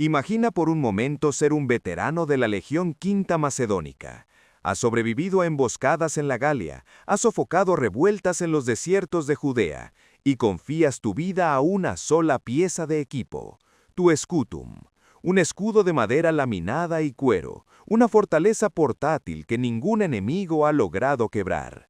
Imagina por un momento ser un veterano de la Legión Quinta Macedónica. Has sobrevivido a emboscadas en la Galia, has sofocado revueltas en los desiertos de Judea, y confías tu vida a una sola pieza de equipo, tu escutum. Un escudo de madera laminada y cuero, una fortaleza portátil que ningún enemigo ha logrado quebrar.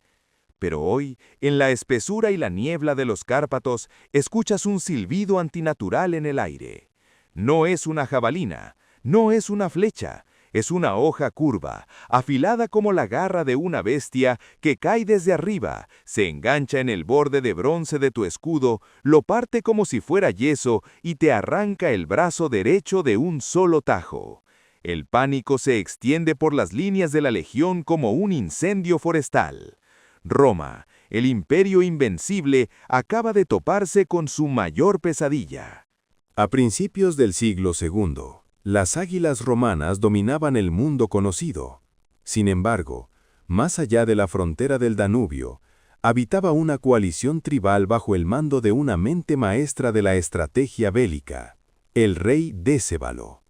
Pero hoy, en la espesura y la niebla de los Cárpatos, escuchas un silbido antinatural en el aire. No es una jabalina, no es una flecha, es una hoja curva, afilada como la garra de una bestia que cae desde arriba, se engancha en el borde de bronce de tu escudo, lo parte como si fuera yeso y te arranca el brazo derecho de un solo tajo. El pánico se extiende por las líneas de la legión como un incendio forestal. Roma, el imperio invencible, acaba de toparse con su mayor pesadilla. A principios del siglo II, las águilas romanas dominaban el mundo conocido. Sin embargo, más allá de la frontera del Danubio, habitaba una coalición tribal bajo el mando de una mente maestra de la estrategia bélica, el rey Decébalo.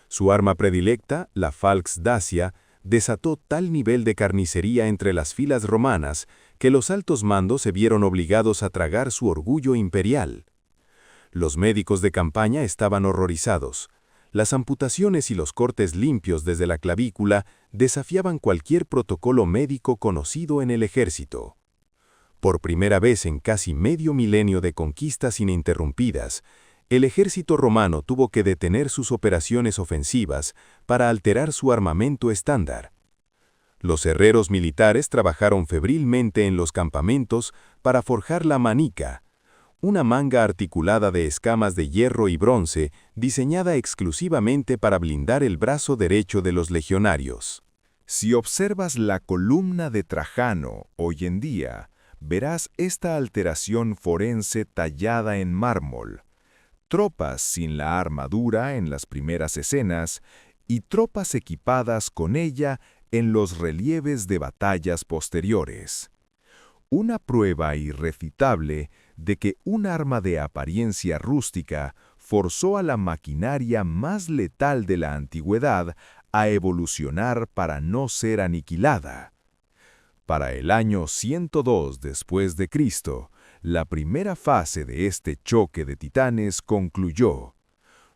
Su arma predilecta, la Falx Dacia, desató tal nivel de carnicería entre las filas romanas que los altos mandos se vieron obligados a tragar su orgullo imperial. Los médicos de campaña estaban horrorizados. Las amputaciones y los cortes limpios desde la clavícula desafiaban cualquier protocolo médico conocido en el ejército. Por primera vez en casi medio milenio de conquistas ininterrumpidas, el ejército romano tuvo que detener sus operaciones ofensivas para alterar su armamento estándar. Los herreros militares trabajaron febrilmente en los campamentos para forjar la manica, una manga articulada de escamas de hierro y bronce diseñada exclusivamente para blindar el brazo derecho de los legionarios. Si observas la columna de Trajano hoy en día, verás esta alteración forense tallada en mármol. Tropas sin la armadura en las primeras escenas y tropas equipadas con ella en los relieves de batallas posteriores. Una prueba irrefutable de que un arma de apariencia rústica forzó a la maquinaria más letal de la antigüedad a evolucionar para no ser aniquilada. Para el año 102 después de Cristo, la primera fase de este choque de titanes concluyó.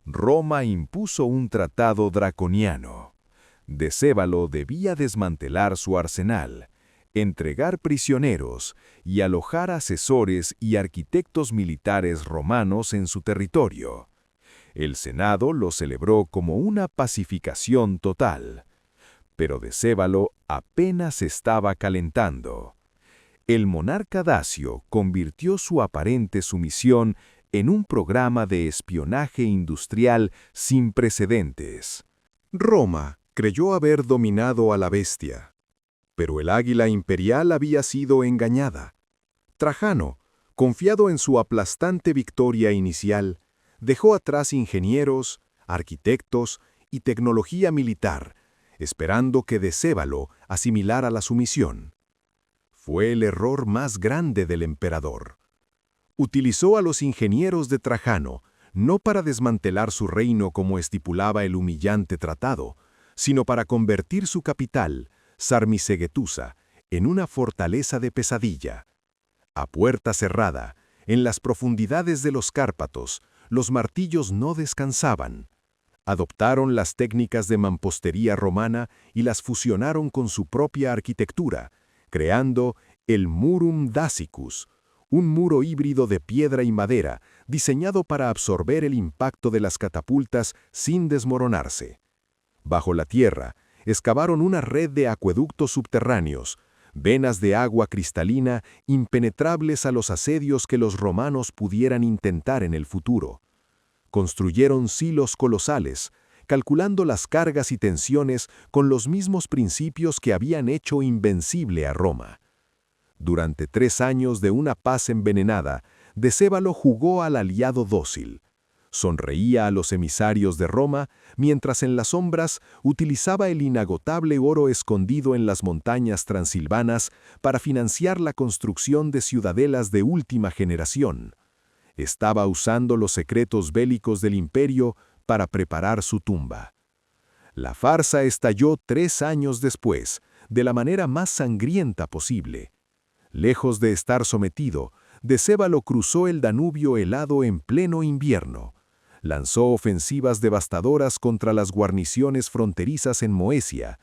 Roma impuso un tratado draconiano. Decébalo debía desmantelar su arsenal, entregar prisioneros y alojar asesores y arquitectos militares romanos en su territorio. El Senado lo celebró como una pacificación total. Pero Decébalo apenas estaba calentando. El monarca Dacio convirtió su aparente sumisión en un programa de espionaje industrial sin precedentes. Roma creyó haber dominado a la bestia, pero el águila imperial había sido engañada. Trajano, confiado en su aplastante victoria inicial, dejó atrás ingenieros, arquitectos y tecnología militar, esperando que Decébalo asimilara la sumisión. Fue el error más grande del emperador. Utilizó a los ingenieros de Trajano no para desmantelar su reino como estipulaba el humillante tratado, sino para convertir su capital, Sarmisegetusa, en una fortaleza de pesadilla. A puerta cerrada, en las profundidades de los Cárpatos, los martillos no descansaban. Adoptaron las técnicas de mampostería romana y las fusionaron con su propia arquitectura, creando el Murum Dasycus, un muro híbrido de piedra y madera diseñado para absorber el impacto de las catapultas sin desmoronarse. Bajo la tierra, excavaron una red de acueductos subterráneos, venas de agua cristalina impenetrables a los asedios que los romanos pudieran intentar en el futuro. Construyeron silos colosales, calculando las cargas y tensiones con los mismos principios que habían hecho invencible a Roma. Durante 3 años de una paz envenenada, Decébalo jugó al aliado dócil. Sonreía a los emisarios de Roma, mientras en las sombras utilizaba el inagotable oro escondido en las montañas transilvanas para financiar la construcción de ciudadelas de última generación. Estaba usando los secretos bélicos del imperio para preparar su tumba. La farsa estalló 3 años después, de la manera más sangrienta posible. Lejos de estar sometido, Decébalo cruzó el Danubio helado en pleno invierno. Lanzó ofensivas devastadoras contra las guarniciones fronterizas en Moesia.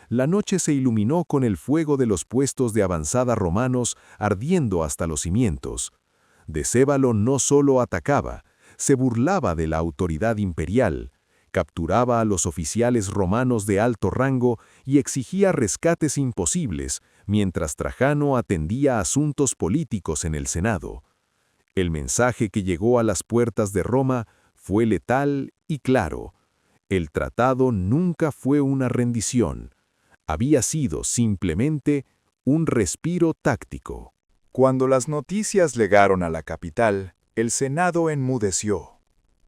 La noche se iluminó con el fuego de los puestos de avanzada romanos ardiendo hasta los cimientos. Decébalo no solo atacaba, se burlaba de la autoridad imperial, capturaba a los oficiales romanos de alto rango y exigía rescates imposibles, mientras Trajano atendía asuntos políticos en el Senado. El mensaje que llegó a las puertas de Roma fue letal y claro. El tratado nunca fue una rendición. Había sido simplemente un respiro táctico. Cuando las noticias llegaron a la capital, el Senado enmudeció.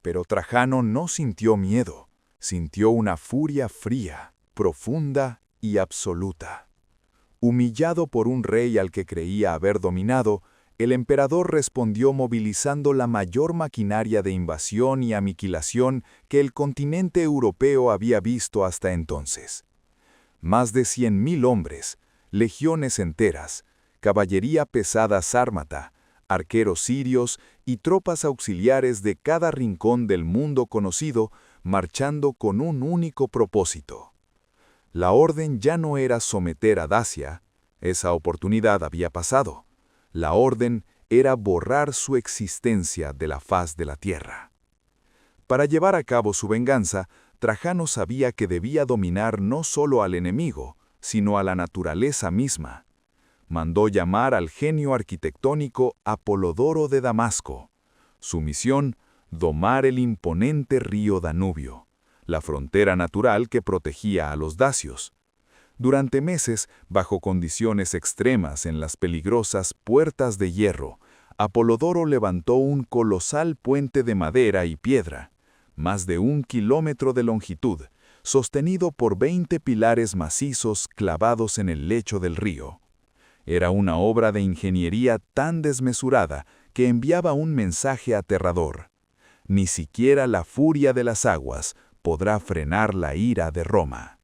Pero Trajano no sintió miedo, sintió una furia fría, profunda y absoluta. Humillado por un rey al que creía haber dominado, el emperador respondió movilizando la mayor maquinaria de invasión y aniquilación que el continente europeo había visto hasta entonces. Más de 100.000 hombres, legiones enteras, caballería pesada sármata, arqueros sirios y tropas auxiliares de cada rincón del mundo conocido, marchando con un único propósito. La orden ya no era someter a Dacia, esa oportunidad había pasado. La orden era borrar su existencia de la faz de la tierra. Para llevar a cabo su venganza, Trajano sabía que debía dominar no solo al enemigo, sino a la naturaleza misma. Mandó llamar al genio arquitectónico Apolodoro de Damasco. Su misión, domar el imponente río Danubio, la frontera natural que protegía a los dacios. Durante meses, bajo condiciones extremas en las peligrosas puertas de hierro, Apolodoro levantó un colosal puente de madera y piedra, más de 1 kilómetro de longitud, sostenido por 20 pilares macizos clavados en el lecho del río. Era una obra de ingeniería tan desmesurada que enviaba un mensaje aterrador. Ni siquiera la furia de las aguas podrá frenar la ira de Roma.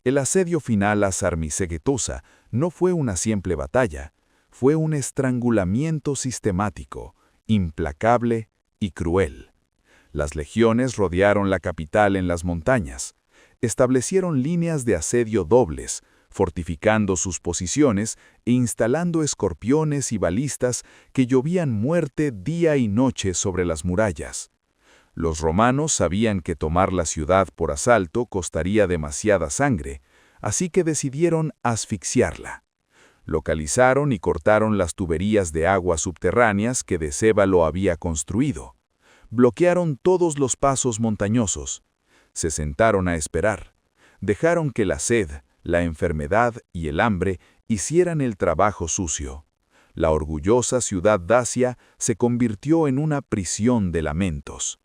El asedio final a Sarmisegetusa no fue una simple batalla, fue un estrangulamiento sistemático, implacable y cruel. Las legiones rodearon la capital en las montañas, establecieron líneas de asedio dobles, fortificando sus posiciones e instalando escorpiones y balistas que llovían muerte día y noche sobre las murallas. Los romanos sabían que tomar la ciudad por asalto costaría demasiada sangre, así que decidieron asfixiarla. Localizaron y cortaron las tuberías de agua subterráneas que Decébalo había construido. Bloquearon todos los pasos montañosos. Se sentaron a esperar. Dejaron que la sed, la enfermedad y el hambre hicieran el trabajo sucio. La orgullosa ciudad dacia se convirtió en una prisión de lamentos.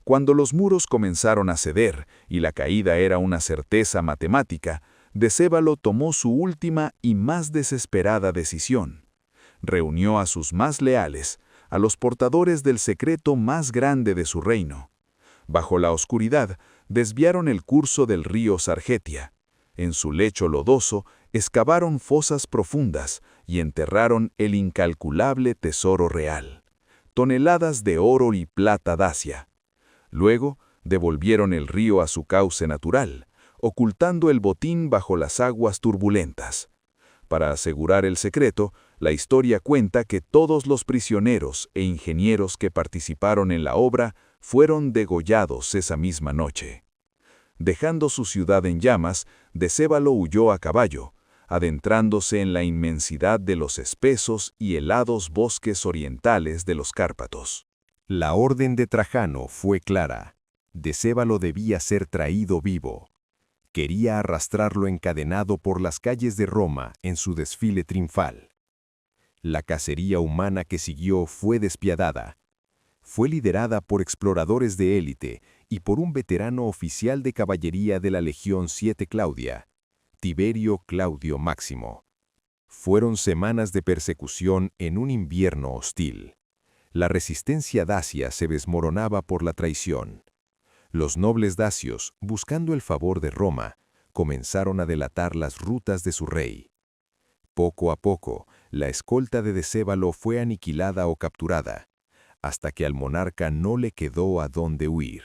Cuando los muros comenzaron a ceder y la caída era una certeza matemática, Decébalo tomó su última y más desesperada decisión. Reunió a sus más leales, a los portadores del secreto más grande de su reino. Bajo la oscuridad, desviaron el curso del río Sargetia. En su lecho lodoso, excavaron fosas profundas y enterraron el incalculable tesoro real, toneladas de oro y plata dacia. Luego, devolvieron el río a su cauce natural, ocultando el botín bajo las aguas turbulentas. Para asegurar el secreto, la historia cuenta que todos los prisioneros e ingenieros que participaron en la obra fueron degollados esa misma noche. Dejando su ciudad en llamas, Decébalo huyó a caballo, adentrándose en la inmensidad de los espesos y helados bosques orientales de los Cárpatos. La orden de Trajano fue clara. Decébalo debía ser traído vivo. Quería arrastrarlo encadenado por las calles de Roma en su desfile triunfal. La cacería humana que siguió fue despiadada. Fue liderada por exploradores de élite y por un veterano oficial de caballería de la Legión 7 Claudia, Tiberio Claudio Máximo. Fueron semanas de persecución en un invierno hostil. La resistencia dacia se desmoronaba por la traición. Los nobles dacios, buscando el favor de Roma, comenzaron a delatar las rutas de su rey. Poco a poco, la escolta de Decébalo fue aniquilada o capturada, hasta que al monarca no le quedó a dónde huir.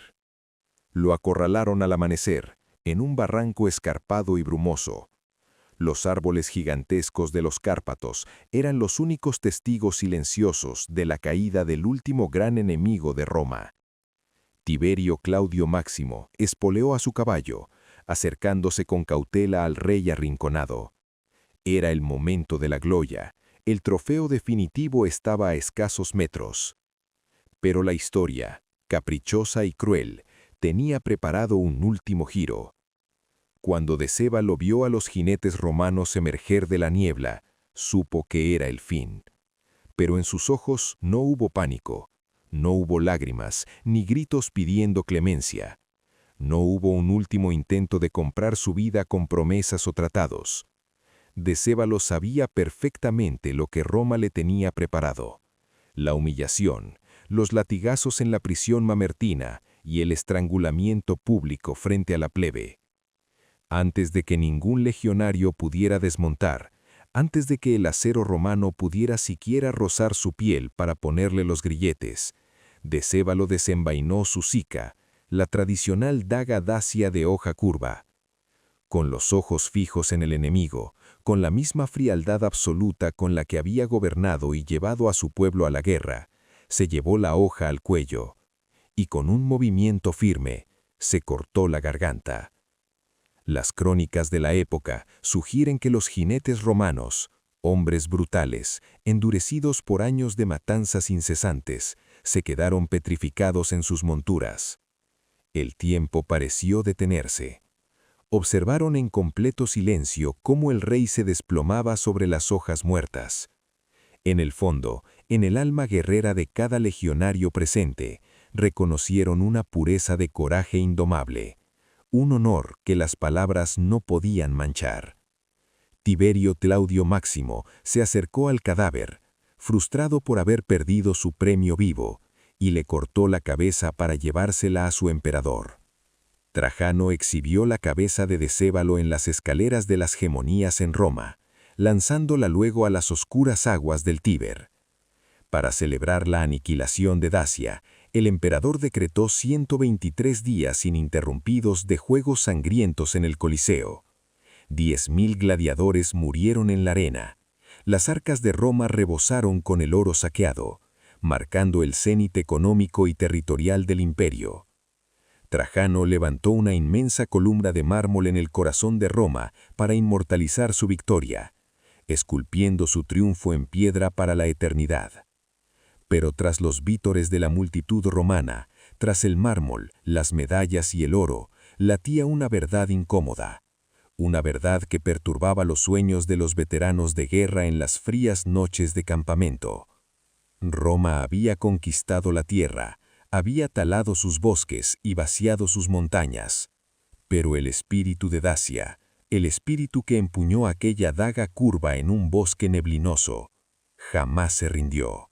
Lo acorralaron al amanecer, en un barranco escarpado y brumoso. Los árboles gigantescos de los Cárpatos eran los únicos testigos silenciosos de la caída del último gran enemigo de Roma. Tiberio Claudio Máximo espoleó a su caballo, acercándose con cautela al rey arrinconado. Era el momento de la gloria, el trofeo definitivo estaba a escasos metros. Pero la historia, caprichosa y cruel, tenía preparado un último giro. Cuando Decébalo vio a los jinetes romanos emerger de la niebla, supo que era el fin. Pero en sus ojos no hubo pánico, no hubo lágrimas, ni gritos pidiendo clemencia. No hubo un último intento de comprar su vida con promesas o tratados. Decébalo sabía perfectamente lo que Roma le tenía preparado: la humillación, los latigazos en la prisión mamertina y el estrangulamiento público frente a la plebe. Antes de que ningún legionario pudiera desmontar, antes de que el acero romano pudiera siquiera rozar su piel para ponerle los grilletes, Decébalo desenvainó su sica, la tradicional daga dacia de hoja curva. Con los ojos fijos en el enemigo, con la misma frialdad absoluta con la que había gobernado y llevado a su pueblo a la guerra, se llevó la hoja al cuello, y con un movimiento firme, se cortó la garganta. Las crónicas de la época sugieren que los jinetes romanos, hombres brutales, endurecidos por años de matanzas incesantes, se quedaron petrificados en sus monturas. El tiempo pareció detenerse. Observaron en completo silencio cómo el rey se desplomaba sobre las hojas muertas. En el fondo, en el alma guerrera de cada legionario presente, reconocieron una pureza de coraje indomable, un honor que las palabras no podían manchar. Tiberio Claudio Máximo se acercó al cadáver, frustrado por haber perdido su premio vivo, y le cortó la cabeza para llevársela a su emperador. Trajano exhibió la cabeza de Decébalo en las escaleras de las Gemonías en Roma, lanzándola luego a las oscuras aguas del Tíber. Para celebrar la aniquilación de Dacia, el emperador decretó 123 días ininterrumpidos de juegos sangrientos en el Coliseo. 10.000 gladiadores murieron en la arena. Las arcas de Roma rebosaron con el oro saqueado, marcando el cénit económico y territorial del imperio. Trajano levantó una inmensa columna de mármol en el corazón de Roma para inmortalizar su victoria, esculpiendo su triunfo en piedra para la eternidad. Pero tras los vítores de la multitud romana, tras el mármol, las medallas y el oro, latía una verdad incómoda. Una verdad que perturbaba los sueños de los veteranos de guerra en las frías noches de campamento. Roma había conquistado la tierra, había talado sus bosques y vaciado sus montañas. Pero el espíritu de Dacia, el espíritu que empuñó aquella daga curva en un bosque neblinoso, jamás se rindió.